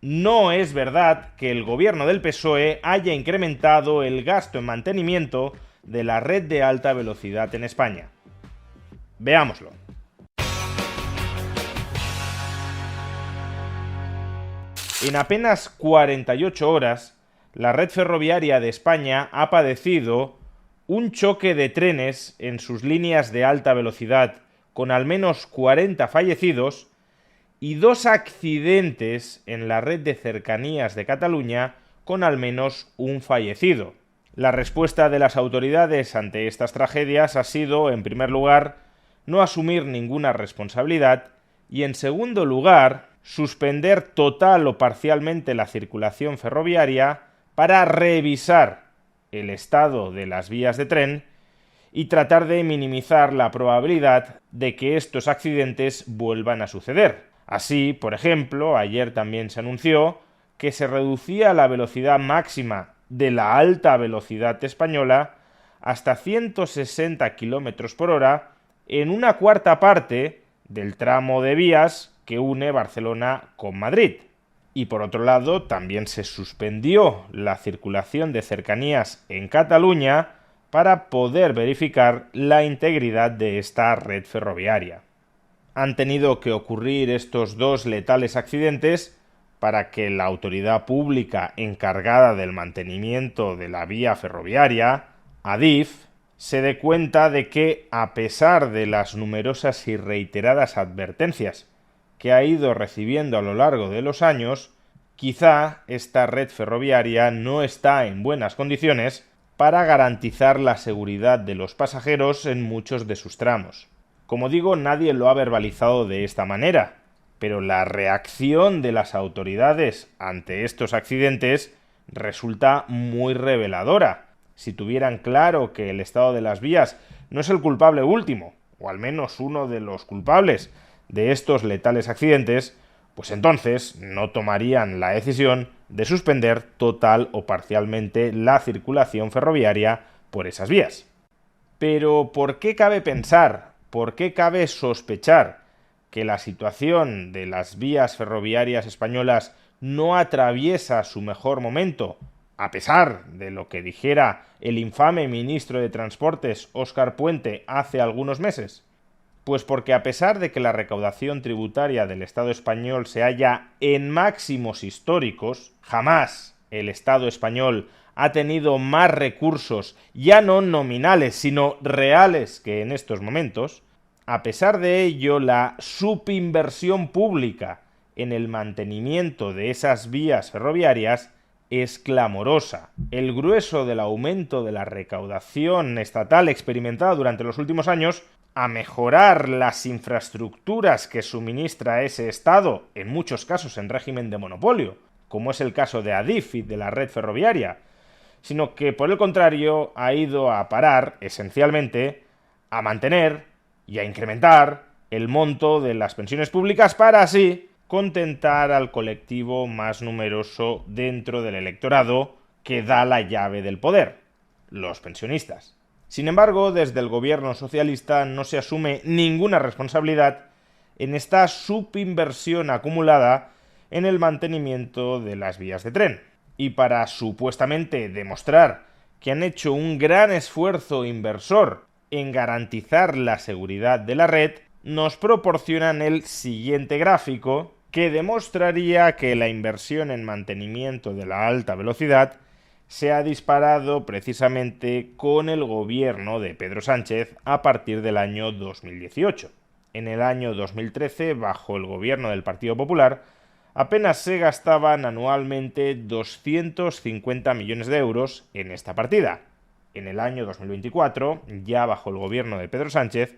no es verdad que el gobierno del PSOE haya incrementado el gasto en mantenimiento de la red de alta velocidad en España. Veámoslo. En apenas 48 horas, la red ferroviaria de España ha padecido un choque de trenes en sus líneas de alta velocidad, con al menos 40 fallecidos, y 2 accidentes en la red de cercanías de Cataluña, con al menos un fallecido. La respuesta de las autoridades ante estas tragedias ha sido, en primer lugar, no asumir ninguna responsabilidad y, en segundo lugar, suspender total o parcialmente la circulación ferroviaria para revisar el estado de las vías de tren y tratar de minimizar la probabilidad de que estos accidentes vuelvan a suceder. Así, por ejemplo, ayer también se anunció que se reducía la velocidad máxima de la alta velocidad española hasta 160 km por hora en una cuarta parte del tramo de vías que une Barcelona con Madrid. Y por otro lado, también se suspendió la circulación de cercanías en Cataluña para poder verificar la integridad de esta red ferroviaria. Han tenido que ocurrir estos 2 letales accidentes para que la autoridad pública encargada del mantenimiento de la vía ferroviaria, Adif, se dé cuenta de que, a pesar de las numerosas y reiteradas advertencias que ha ido recibiendo a lo largo de los años, quizá esta red ferroviaria no está en buenas condiciones para garantizar la seguridad de los pasajeros en muchos de sus tramos. Como digo, nadie lo ha verbalizado de esta manera, pero la reacción de las autoridades ante estos accidentes resulta muy reveladora. Si tuvieran claro que el estado de las vías no es el culpable último, o al menos uno de los culpables de estos letales accidentes, pues entonces no tomarían la decisión de suspender total o parcialmente la circulación ferroviaria por esas vías. Pero ¿por qué cabe pensar, por qué cabe sospechar que la situación de las vías ferroviarias españolas no atraviesa su mejor momento, a pesar de lo que dijera el infame ministro de Transportes, Óscar Puente, hace algunos meses? Pues porque, a pesar de que la recaudación tributaria del Estado español se halla en máximos históricos, jamás el Estado español ha tenido más recursos, ya no nominales, sino reales, que en estos momentos. A pesar de ello, la subinversión pública en el mantenimiento de esas vías ferroviarias es clamorosa. El grueso del aumento de la recaudación estatal experimentada durante los últimos años, a mejorar las infraestructuras que suministra ese Estado, en muchos casos en régimen de monopolio, como es el caso de Adif y de la red ferroviaria, sino que, por el contrario, ha ido a parar, esencialmente, a mantener y a incrementar el monto de las pensiones públicas para así contentar al colectivo más numeroso dentro del electorado que da la llave del poder, los pensionistas. Sin embargo, desde el gobierno socialista no se asume ninguna responsabilidad en esta subinversión acumulada en el mantenimiento de las vías de tren. Y para supuestamente demostrar que han hecho un gran esfuerzo inversor en garantizar la seguridad de la red, nos proporcionan el siguiente gráfico que demostraría que la inversión en mantenimiento de la alta velocidad se ha disparado precisamente con el gobierno de Pedro Sánchez a partir del año 2018. En el año 2013, bajo el gobierno del Partido Popular, apenas se gastaban anualmente 250 millones de euros en esta partida. En el año 2024, ya bajo el gobierno de Pedro Sánchez,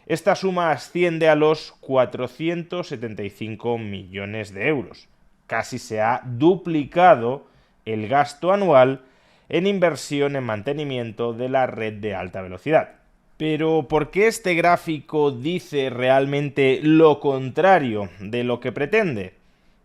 esta suma asciende a los 475 millones de euros. Casi se ha duplicado el gasto anual en inversión en mantenimiento de la red de alta velocidad. Pero ¿por qué este gráfico dice realmente lo contrario de lo que pretende?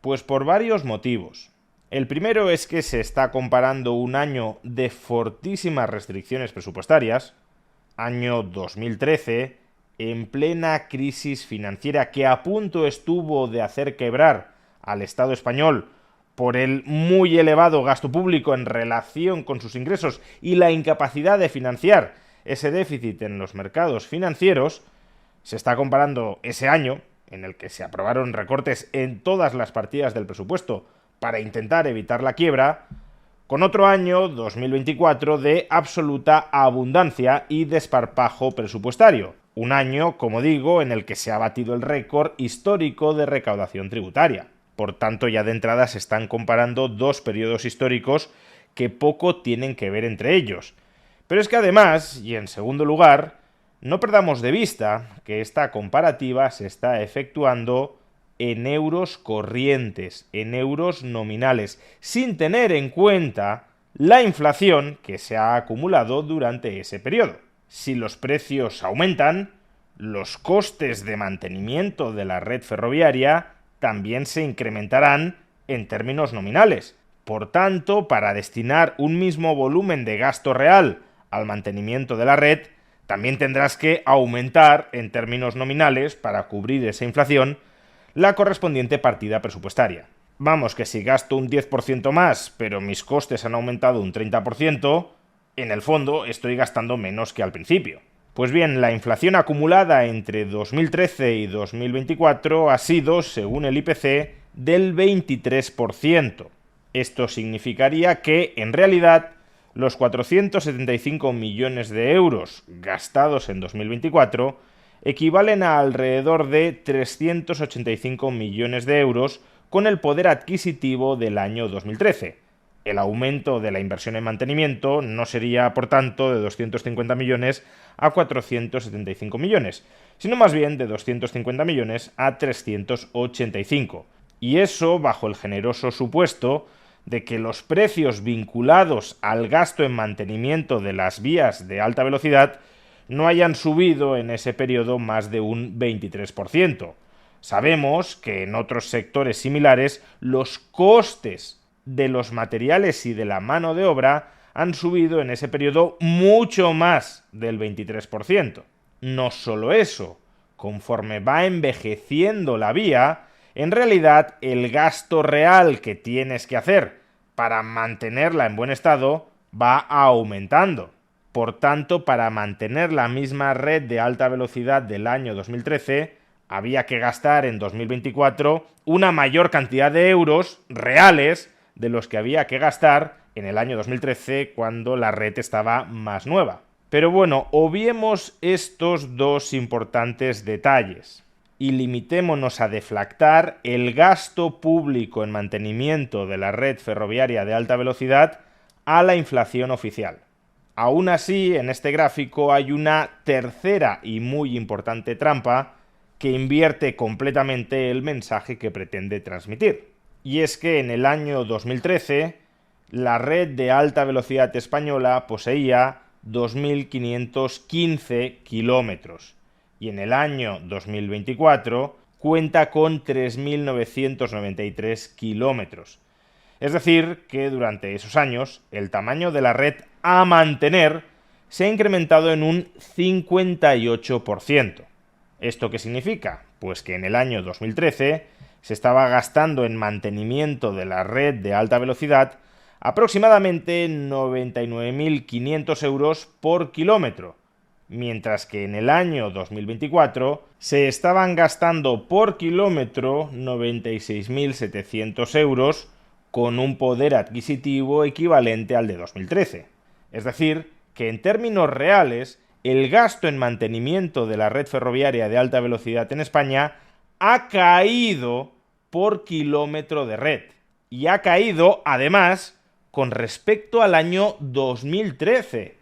Pues por varios motivos. El primero es que se está comparando un año de fortísimas restricciones presupuestarias, año 2013, en plena crisis financiera que a punto estuvo de hacer quebrar al Estado español por el muy elevado gasto público en relación con sus ingresos y la incapacidad de financiar ese déficit en los mercados financieros, se está comparando ese año, en el que se aprobaron recortes en todas las partidas del presupuesto para intentar evitar la quiebra, con otro año, 2024, de absoluta abundancia y desparpajo presupuestario. Un año, como digo, en el que se ha batido el récord histórico de recaudación tributaria. Por tanto, ya de entrada se están comparando dos periodos históricos que poco tienen que ver entre ellos. Pero es que además, y en segundo lugar, no perdamos de vista que esta comparativa se está efectuando en euros corrientes, en euros nominales, sin tener en cuenta la inflación que se ha acumulado durante ese periodo. Si los precios aumentan, los costes de mantenimiento de la red ferroviaria también se incrementarán en términos nominales. Por tanto, para destinar un mismo volumen de gasto real al mantenimiento de la red, también tendrás que aumentar en términos nominales, para cubrir esa inflación, la correspondiente partida presupuestaria. Vamos, que si gasto un 10% más, pero mis costes han aumentado un 30%, en el fondo estoy gastando menos que al principio. Pues bien, la inflación acumulada entre 2013 y 2024 ha sido, según el IPC, del 23%. Esto significaría que, en realidad, los 475 millones de euros gastados en 2024 equivalen a alrededor de 385 millones de euros con el poder adquisitivo del año 2013. El aumento de la inversión en mantenimiento no sería, por tanto, de 250 millones a 475 millones, sino más bien de 250 millones a 385. Y eso bajo el generoso supuesto de que los precios vinculados al gasto en mantenimiento de las vías de alta velocidad no hayan subido en ese periodo más de un 23%. Sabemos que en otros sectores similares los costes de los materiales y de la mano de obra han subido en ese periodo mucho más del 23%. No solo eso, conforme va envejeciendo la vía, en realidad el gasto real que tienes que hacer para mantenerla en buen estado va aumentando. Por tanto, para mantener la misma red de alta velocidad del año 2013, había que gastar en 2024 una mayor cantidad de euros reales de los que había que gastar en el año 2013, cuando la red estaba más nueva. Pero bueno, obviemos estos dos importantes detalles y limitémonos a deflactar el gasto público en mantenimiento de la red ferroviaria de alta velocidad a la inflación oficial. Aún así, en este gráfico hay una tercera y muy importante trampa que invierte completamente el mensaje que pretende transmitir. Y es que en el año 2013, la red de alta velocidad española poseía 2.515 kilómetros y en el año 2024 cuenta con 3.993 kilómetros. Es decir, que durante esos años el tamaño de la red a mantener se ha incrementado en un 58%. ¿Esto qué significa? Pues que en el año 2013 se estaba gastando en mantenimiento de la red de alta velocidad aproximadamente 99.500 euros por kilómetro, mientras que en el año 2024 se estaban gastando por kilómetro 96.700 euros, con un poder adquisitivo equivalente al de 2013. Es decir, que en términos reales, el gasto en mantenimiento de la red ferroviaria de alta velocidad en España ha caído por kilómetro de red. Y ha caído, además, con respecto al año 2013,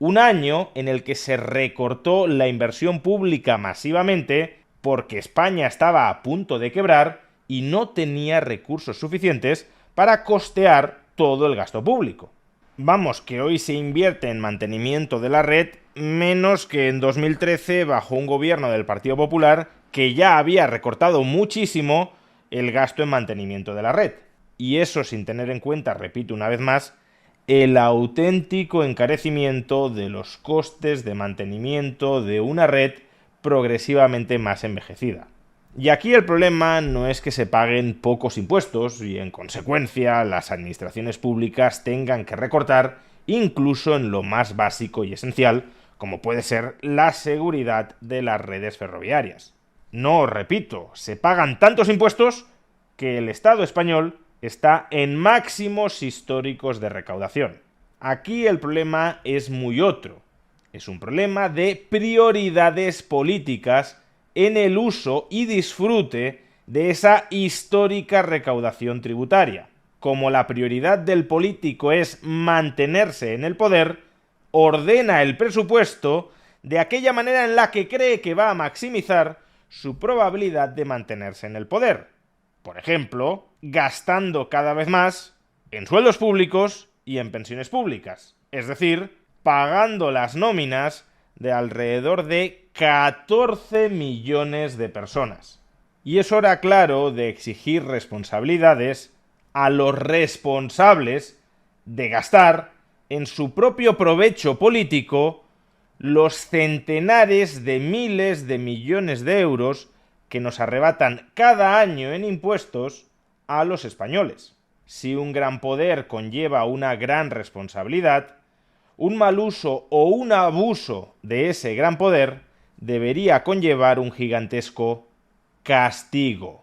un año en el que se recortó la inversión pública masivamente porque España estaba a punto de quebrar y no tenía recursos suficientes para costear todo el gasto público. Vamos, que hoy se invierte en mantenimiento de la red menos que en 2013 bajo un gobierno del Partido Popular que ya había recortado muchísimo el gasto en mantenimiento de la red. Y eso sin tener en cuenta, repito una vez más, el auténtico encarecimiento de los costes de mantenimiento de una red progresivamente más envejecida. Y aquí el problema no es que se paguen pocos impuestos y en consecuencia las administraciones públicas tengan que recortar incluso en lo más básico y esencial, como puede ser la seguridad de las redes ferroviarias. No, repito, se pagan tantos impuestos que el Estado español está en máximos históricos de recaudación. Aquí el problema es muy otro. Es un problema de prioridades políticas en el uso y disfrute de esa histórica recaudación tributaria. Como la prioridad del político es mantenerse en el poder, ordena el presupuesto de aquella manera en la que cree que va a maximizar su probabilidad de mantenerse en el poder. Por ejemplo, gastando cada vez más en sueldos públicos y en pensiones públicas. Es decir, pagando las nóminas de alrededor de 14 millones de personas. Y es hora, claro, de exigir responsabilidades a los responsables de gastar en su propio provecho político los centenares de miles de millones de euros que nos arrebatan cada año en impuestos a los españoles. Si un gran poder conlleva una gran responsabilidad, un mal uso o un abuso de ese gran poder debería conllevar un gigantesco castigo.